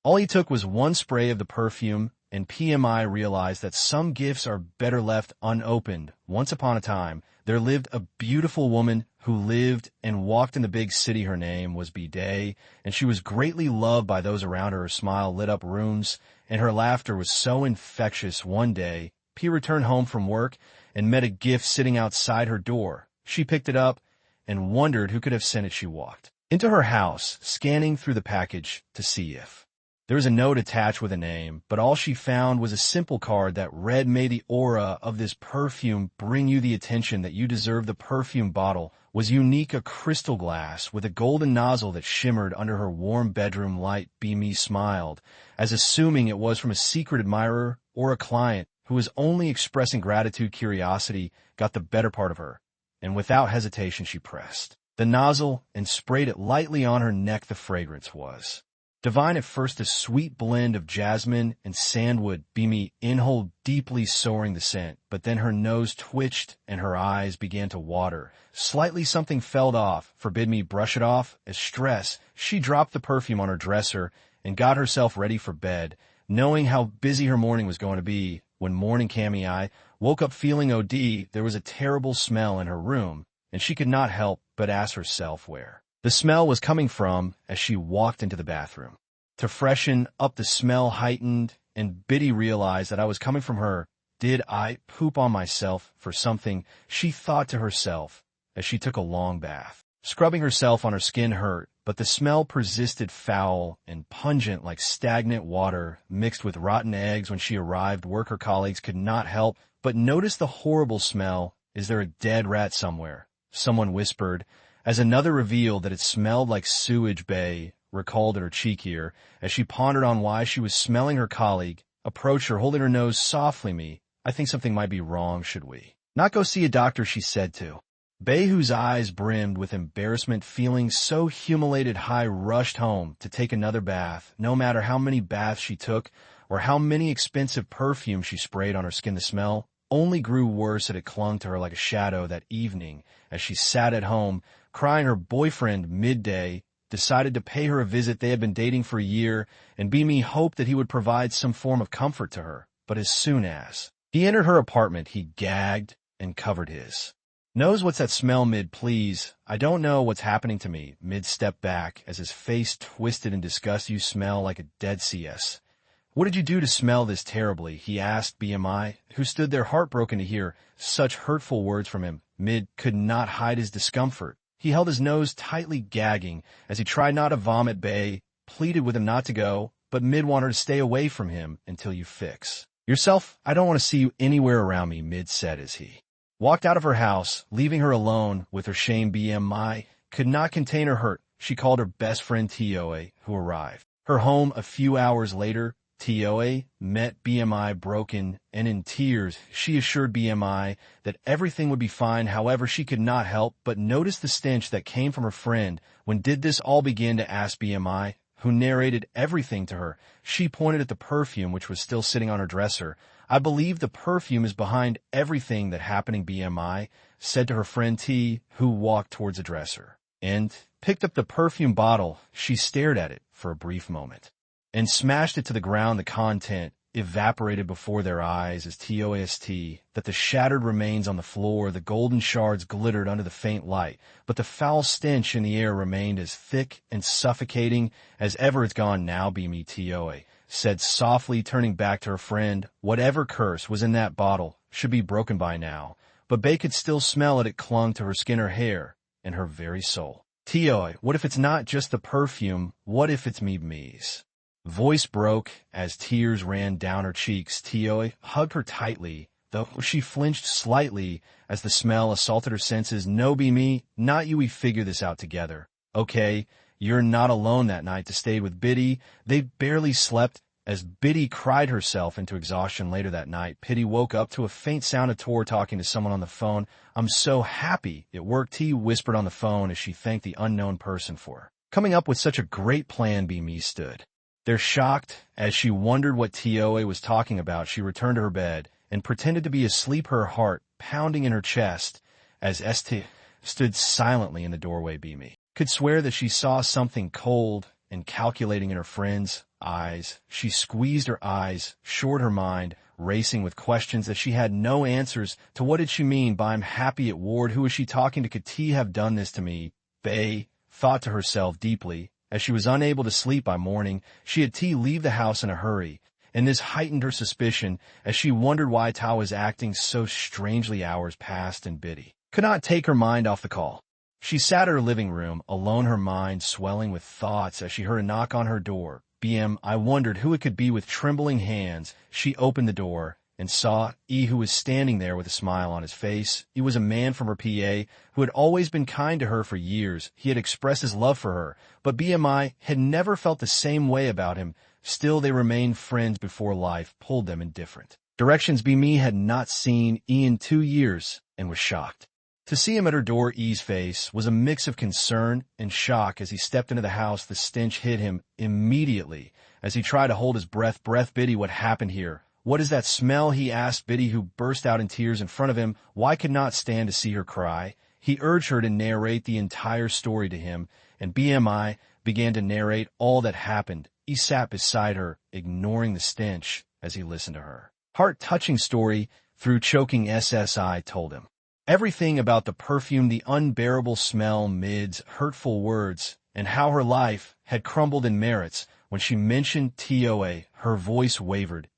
All he took was one spray of the perfume, and PMI realized that some gifts are better left unopened. Once upon a time, there lived a beautiful woman who lived and walked in the big city. Her name was Bidet, and she was greatly loved by those around her. Her smile lit up rooms, and her laughter was so infectious. One day, P returned home from work and met a gift sitting outside her door. She picked it up and wondered who could have sent it. She walked into her house, scanning through the package to see if there was a note attached with a name, but all she found was a simple card that read, "May the aura of this perfume bring you the attention that you deserve." The perfume bottle was unique, a crystal glass with a golden nozzle that shimmered under her warm bedroom light. Beamy smiled, as assuming it was from a secret admirer or a client who was only expressing gratitude. Curiosity got the better part of her, and without hesitation she pressed the nozzle and sprayed it lightly on her neck. The fragrance was divine at first, a sweet blend of jasmine and sandalwood. Beamy inhaled deeply, soaring the scent, but then her nose twitched and her eyes began to water slightly. Something fell off. "Forbid me brush it off." As stress, she dropped the perfume on her dresser and got herself ready for bed, knowing how busy her morning was going to be. When morning Camille woke up feeling OD, there was a terrible smell in her room, and she could not help but ask herself where the smell was coming from. As she walked into the bathroom to freshen up, the smell heightened, and Biddy realized that I was coming from her. Did I poop on myself for something? She thought to herself as she took a long bath. Scrubbing herself on her skin hurt, but the smell persisted, foul and pungent like stagnant water mixed with rotten eggs. When she arrived, work her colleagues could not help but notice the horrible smell. "Is there a dead rat somewhere?" someone whispered, as another revealed that it smelled like sewage. Bay recalled at her cheek ear as she pondered on why she was smelling. Her colleague approached her, holding her nose softly. "Me, I think something might be wrong. Should we not go see a doctor?" she said to Bay, whose eyes brimmed with embarrassment. Feeling so humiliated, Hai rushed home to take another bath. No matter how many baths she took or how many expensive perfumes she sprayed on her skin, the smell only grew worse, and it clung to her like a shadow. That evening, as she sat at home crying, her boyfriend, Midday, decided to pay her a visit. They had been dating for a year, and Beamy hoped that he would provide some form of comfort to her. But as soon as he entered her apartment, he gagged and covered his nose. "What's that smell, Mid? Please, I don't know what's happening to me." Mid stepped back as his face twisted in disgust. "You smell like a dead CS. What did you do to smell this terribly?" he asked BMI, who stood there heartbroken to hear such hurtful words from him. Mid could not hide his discomfort. He held his nose tightly, gagging as he tried not to vomit. Bay pleaded with him not to go, but Mid wanted to stay away from him. "Until you fix yourself, I don't want to see you anywhere around me," Mid said as he walked out of her house, leaving her alone with her shame. BMI could not contain her hurt. She called her best friend Toa, who arrived her home a few hours later. Toa met BMI broken and in tears. She assured BMI that everything would be fine. However, she could not help but notice the stench that came from her friend. When did this all begin, to ask BMI, who narrated everything to her. She pointed at the perfume, which was still sitting on her dresser. "I believe the perfume is behind everything that happening," BMI said to her friend T, who walked towards the dresser and picked up the perfume bottle. She stared at it for a brief moment and smashed it to the ground. The content evaporated before their eyes as TOST, that the shattered remains on the floor. The golden shards glittered under the faint light, but the foul stench in the air remained as thick and suffocating as ever. "It's gone now," Beamy, Toa said softly, turning back to her friend. "Whatever curse was in that bottle should be broken by now." But Bay could still smell it. It clung to her skin, her hair, and her very soul. "Toa, what if it's not just the perfume? What if it's me's?" Voice broke as tears ran down her cheeks. Toa hugged her tightly, though she flinched slightly as the smell assaulted her senses. "No, be me, not you. We figure this out together. Okay, you're not alone that night." To stay with Biddy, they barely slept as Biddy cried herself into exhaustion. Later that night, Pity woke up to a faint sound of Tor talking to someone on the phone. "I'm so happy it worked," T whispered on the phone as she thanked the unknown person for coming up with such a great plan. Be stood there shocked as she wondered what Toa was talking about. She returned to her bed and pretended to be asleep, her heart pounding in her chest as St stood silently in the doorway. Beamy could swear that she saw something cold and calculating in her friend's eyes. She squeezed her eyes, shored her mind, racing with questions that she had no answers to. What did she mean by "I'm happy at Ward"? Who was she talking to? Could T have done this to me? Bay thought to herself deeply. As she was unable to sleep by morning, she had T leave the house in a hurry, and this heightened her suspicion as she wondered why Ta was acting so strangely. Hours passed and Biddy could not take her mind off the call. She sat in her living room, alone, her mind swelling with thoughts as she heard a knock on her door. I wondered who it could be. With trembling hands, she opened the door and saw E, who was standing there with a smile on his face. He was a man from her PA who had always been kind to her for years. He had expressed his love for her, but BMI had never felt the same way about him. Still, they remained friends before life pulled them in different directions. BMI had not seen E in 2 years and was shocked to see him at her door. E's face was a mix of concern and shock as he stepped into the house. The stench hit him immediately as he tried to hold his breath. Biddy, what happened here? What is that smell? He asked Biddy, who burst out in tears in front of him. Why could not stand to see her cry? He urged her to narrate the entire story to him, and BMI began to narrate all that happened. He sat beside her, ignoring the stench as he listened to her heart-touching story. Through choking SSI told him everything about the perfume, the unbearable smell, Mid's hurtful words, and how her life had crumbled in merits. When she mentioned TOA, her voice wavered.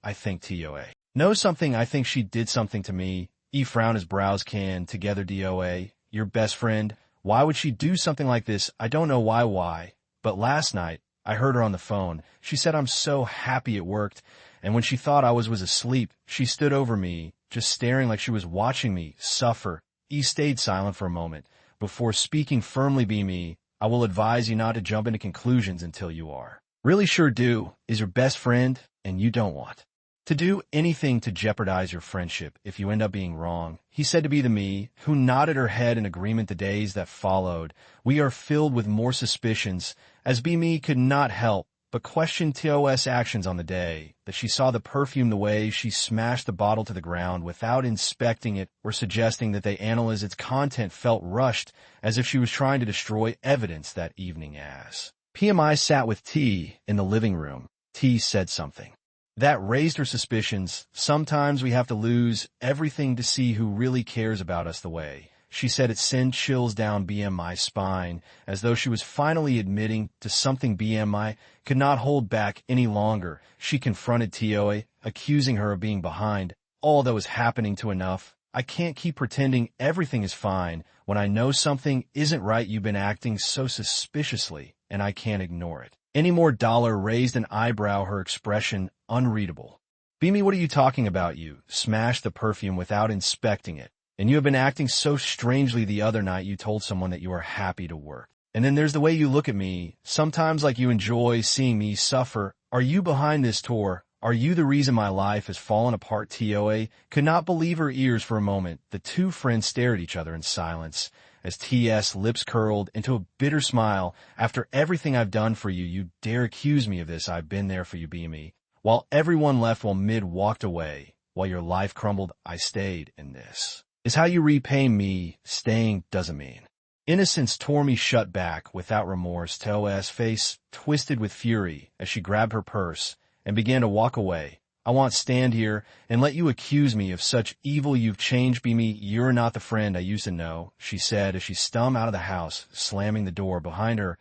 I think TOA knows something. I think she did something to me. E frowned, his brows can together. DOA, your best friend? Why would she do something like this? I don't know why. But last night, I heard her on the phone. She said, "I'm so happy it worked." And when she thought I was asleep, she stood over me, just staring like she was watching me suffer. E stayed silent for a moment before speaking firmly. Me, I will advise you not to jump into conclusions until you are really sure. Do is your best friend, and you don't want to do anything to jeopardize your friendship if you end up being wrong. He said to be the me, who nodded her head in agreement. The days that followed, we are filled with more suspicions, as me could not help but question TOS actions on the day that she saw the perfume, the way she smashed the bottle to the ground without inspecting it or suggesting that they analyze its content, felt rushed, as if she was trying to destroy evidence that evening. As PMI sat with T in the living room, T said something that raised her suspicions. Sometimes we have to lose everything to see who really cares about us. The way she said it sent chills down BMI's spine, as though she was finally admitting to something BMI could not hold back any longer. She confronted TOA, accusing her of being behind all that was happening to enough. I can't keep pretending everything is fine when I know something isn't right. You've been acting so suspiciously, and I can't ignore it anymore. Dollar raised an eyebrow, her expression unreadable. Beamy, what are you talking about? You smashed the perfume without inspecting it. And you have been acting so strangely. The other night you told someone that you are happy to work. And then there's the way you look at me, sometimes like you enjoy seeing me suffer. Are you behind this tour? Are you the reason my life has fallen apart? TOA could not believe her ears for a moment. The two friends stared at each other in silence as TS lips curled into a bitter smile. After everything I've done for you, you dare accuse me of this? I've been there for you, Beamy. While everyone left, while Mid walked away, while your life crumbled, I stayed, and this is how you repay me. Staying doesn't mean innocence. Tore me shut back without remorse. Toa's face twisted with fury as she grabbed her purse and began to walk away. I won't stand here and let you accuse me of such evil. You've changed, Beamy. You're not the friend I used to know, she said as she stormed out of the house, slamming the door behind her.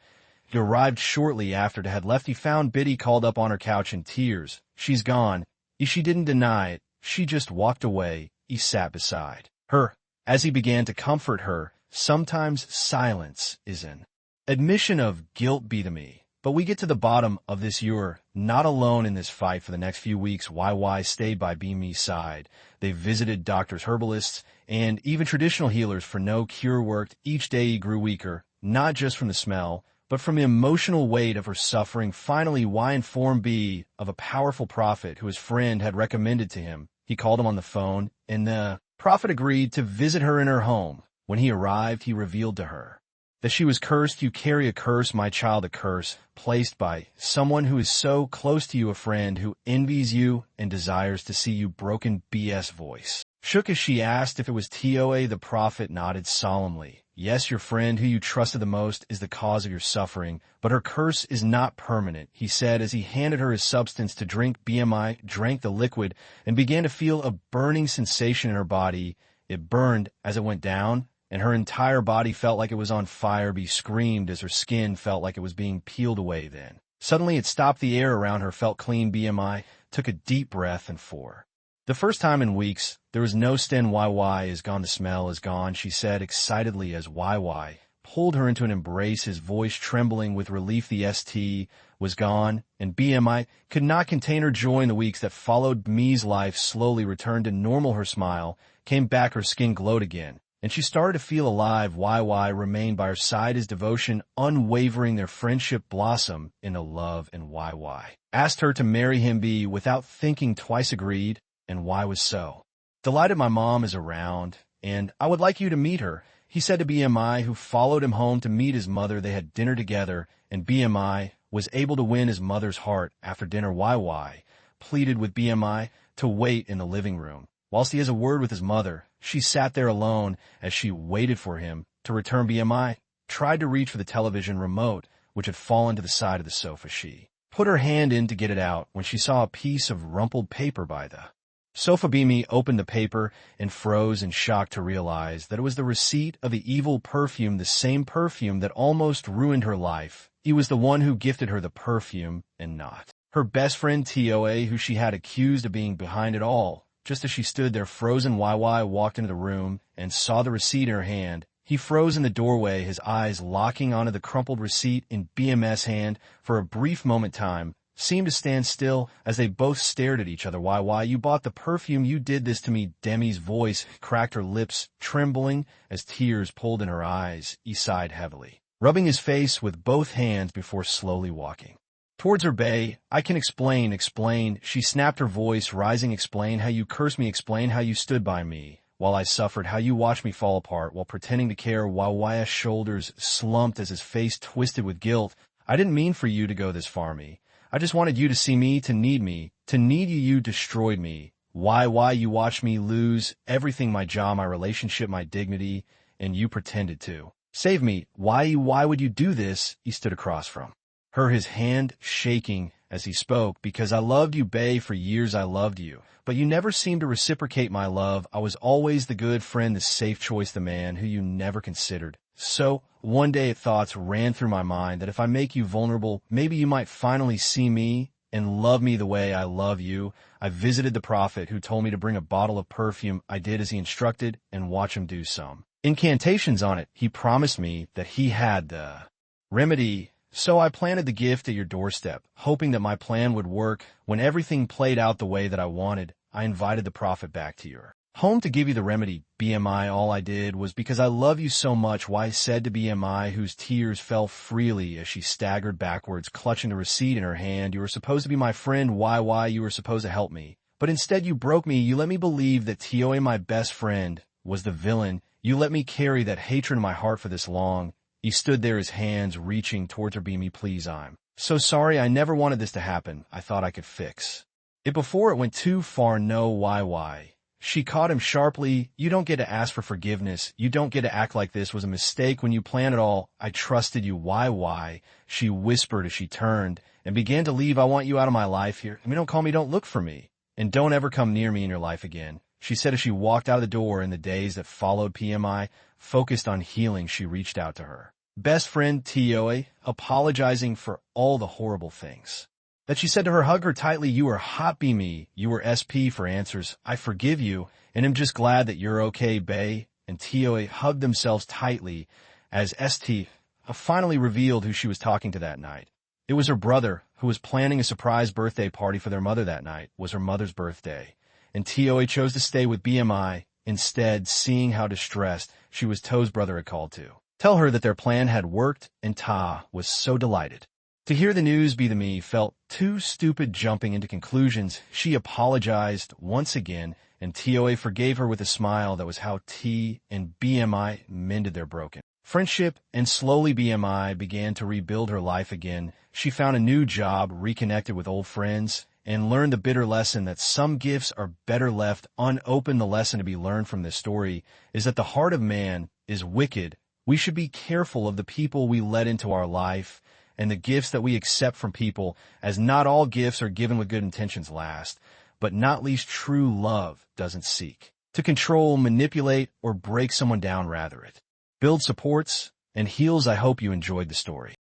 He arrived shortly after to had left. He found Biddy called up on her couch in tears. She's gone. She didn't deny it. She just walked away. He sat beside her as he began to comfort her. Sometimes silence is an admission of guilt. Be to me. But we get to the bottom of this. You're not alone in this fight. For the next few weeks, YY stayed by Beamy's side. They visited doctors, herbalists, and even traditional healers, for no cure worked. Each day he grew weaker, not just from the smell, but from the emotional weight of her suffering. Finally, Y informed B of a powerful prophet who his friend had recommended to him. He called him on the phone, and the prophet agreed to visit her in her home. When he arrived, he revealed to her that she was cursed. You carry a curse, my child, a curse placed by someone who is so close to you, a friend who envies you and desires to see you broken. BS voice shook as she asked if it was TOA. The prophet nodded solemnly. Yes, your friend who you trusted the most is the cause of your suffering, but her curse is not permanent, he said as he handed her his substance to drink. BMI drank the liquid and began to feel a burning sensation in her body. It burned as it went down, and her entire body felt like it was on fire. She screamed as her skin felt like it was being peeled away then. Suddenly it stopped. The air around her felt clean. BMI took a deep breath and for the first time in weeks, there was no stench. YY is gone. The smell is gone, she said excitedly as YY pulled her into an embrace, his voice trembling with relief. The ST was gone, and BMI could not contain her joy. In the weeks that followed, Mi's life slowly returned to normal. Her smile came back, her skin glowed again, and she started to feel alive. YY remained by her side, his devotion unwavering. Their friendship blossomed into love, and YY asked her to marry him. B, without thinking twice, agreed, and Y was so delighted. My mom is around, and I would like you to meet her, he said to BMI, who followed him home to meet his mother. They had dinner together, and BMI was able to win his mother's heart. After dinner, YY pleaded with BMI to wait in the living room whilst he has a word with his mother. She sat there alone as she waited for him to return. BMI tried to reach for the television remote, which had fallen to the side of the sofa. She put her hand in to get it out when she saw a piece of rumpled paper by the sofa. BMI opened the paper and froze in shock to realize that it was the receipt of the evil perfume, the same perfume that almost ruined her life. He was the one who gifted her the perfume and not her best friend Toa, who she had accused of being behind it all. Just as she stood there frozen, YY walked into the room and saw the receipt in her hand. He froze in the doorway, his eyes locking onto the crumpled receipt in BM's hand. For a brief moment, time seemed to stand still as they both stared at each other. YY, you bought the perfume. You did this to me. Demi's voice cracked, her lips trembling as tears pulled in her eyes. He sighed heavily, rubbing his face with both hands before slowly walking towards her. Bay, I can explain, she snapped, her voice rising. Explain how you cursed me. Explain how you stood by me while I suffered, how you watched me fall apart while pretending to care. YY's shoulders slumped as his face twisted with guilt. I didn't mean for you to go this far, me. I just wanted you to see me, to need me, to need you. You destroyed me. Why you watched me lose everything, my job, my relationship, my dignity, and you pretended to save me. Why would you do this? He stood across from her, his hand shaking as he spoke. Because I loved you, Bae, for years I loved you, but you never seemed to reciprocate my love. I was always the good friend, the safe choice, the man who you never considered. So one day thoughts ran through my mind that if I make you vulnerable, maybe you might finally see me and love me the way I love you. I visited the prophet who told me to bring a bottle of perfume. I did as he instructed and watch him do some incantations on it. He promised me that he had the remedy. So I planted the gift at your doorstep, hoping that my plan would work. When everything played out the way that I wanted, I invited the prophet back to your home to give you the remedy. BMI, all I did was because I love you so much. Why said to BMI, whose tears fell freely as she staggered backwards, clutching the receipt in her hand. You were supposed to be my friend. Why you were supposed to help me. But instead you broke me. You let me believe that Toa, my best friend, was the villain. You let me carry that hatred in my heart for this long. He stood there, his hands reaching towards her. BMI, please, I'm so sorry. I never wanted this to happen. I thought I could fix it before it went too far. No, why? She caught him sharply. You don't get to ask for forgiveness. You don't get to act like this was a mistake when you planned it all. I trusted you. Why? She whispered as she turned and began to leave. I want you out of my life here. Don't call me. Don't look for me. And don't ever come near me in your life again, she said as she walked out of the door. In the days that followed, PMI focused on healing. She reached out to her best friend, Toa, apologizing for all the horrible things that she said to her. Hug her tightly. You were hot, BMI. You were SP for answers. I forgive you, and I'm just glad that you're okay, Bae. And Toa hugged themselves tightly as ST finally revealed who she was talking to that night. It was her brother, who was planning a surprise birthday party for their mother that night. It was her mother's birthday, and Toa chose to stay with BMI instead, seeing how distressed she was. To's brother had called to tell her that their plan had worked, and Ta was so delighted to hear the news. Me felt too stupid jumping into conclusions. She apologized once again, and Toa forgave her with a smile. That was how T and BMI mended their broken friendship, and slowly BMI began to rebuild her life again. She found a new job, reconnected with old friends, and learned the bitter lesson that some gifts are better left unopened. The lesson to be learned from this story is that the heart of man is wicked, We should be careful of the people we let into our life and the gifts that we accept from people, as not all gifts are given with good intentions last, but not least true love doesn't seek to control, manipulate, or break someone down, rather it builds, supports, and heals. I hope you enjoyed the story.